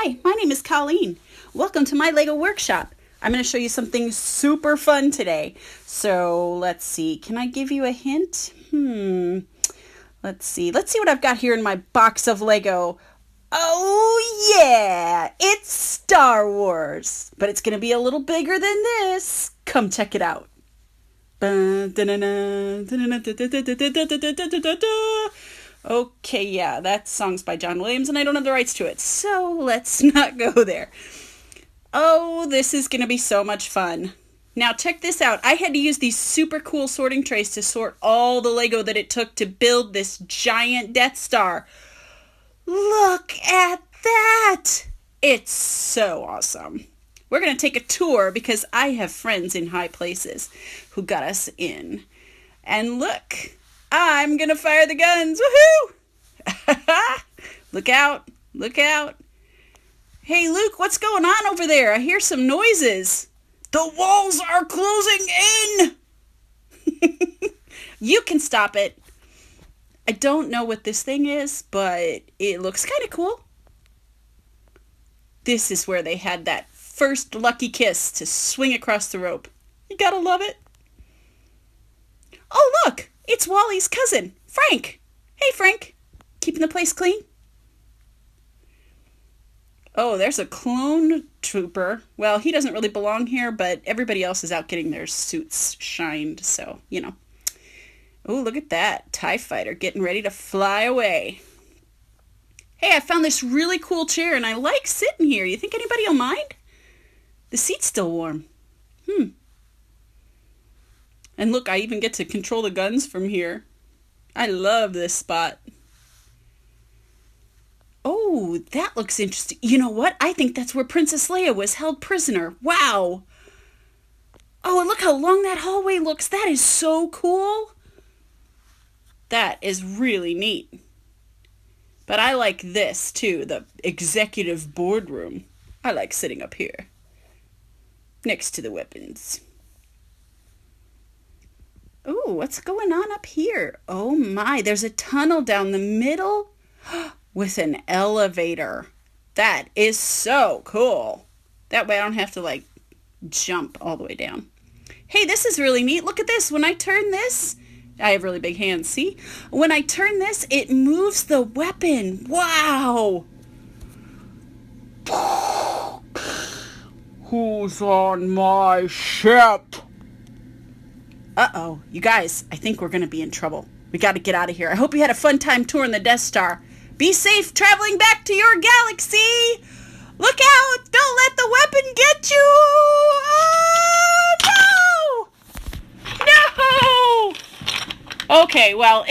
Hi, my name is Colleen. Welcome to my Lego workshop. I'm going to show you something super fun today. So let's see. Can I give you a hint? Let's see. Let's see what I've got here in my box of Lego. Oh yeah, it's Star Wars. But it's going to be a little bigger than this. Come check it out. Okay, yeah, that song's by John Williams and I don't have the rights to it, so let's not go there. Oh, this is going to be so much fun. Now check this out. I had to use these super cool sorting trays to sort all the Lego that it took to build this giant Death Star. Look at that! It's so awesome. We're going to take a tour because I have friends in high places who got us in. And look, I'm going to fire the guns. Woohoo! Look out. Look out. Hey, Luke, what's going on over there? I hear some noises. The walls are closing in. You can stop it. I don't know what this thing is, but it looks kind of cool. This is where they had that first lucky kiss to swing across the rope. You gotta love it. Oh, look! It's Wally's cousin, Frank. Hey, Frank. Keeping the place clean? Oh, there's a clone trooper. Well, he doesn't really belong here, but everybody else is out getting their suits shined, so, you know. Oh, look at that. TIE fighter getting ready to fly away. Hey, I found this really cool chair, and I like sitting here. You think anybody will mind? The seat's still warm. And look, I even get to control the guns from here. I love this spot. Oh, that looks interesting. You know what? I think that's where Princess Leia was held prisoner. Wow. Oh, and look how long that hallway looks. That is so cool. That is really neat. But I like this too, the executive boardroom. I like sitting up here, next to the weapons. Ooh, what's going on up here? Oh my, there's a tunnel down the middle with an elevator. That is so cool. That way I don't have to like jump all the way down. Hey, this is really neat. Look at this. When I turn this, I have really big hands, see? When I turn this, it moves the weapon. Wow. Who's on my ship? Uh-oh, you guys, I think we're going to be in trouble. We got to get out of here. I hope you had a fun time touring the Death Star. Be safe traveling back to your galaxy. Look out! Don't let the weapon get you! Oh, no! No! Okay, well...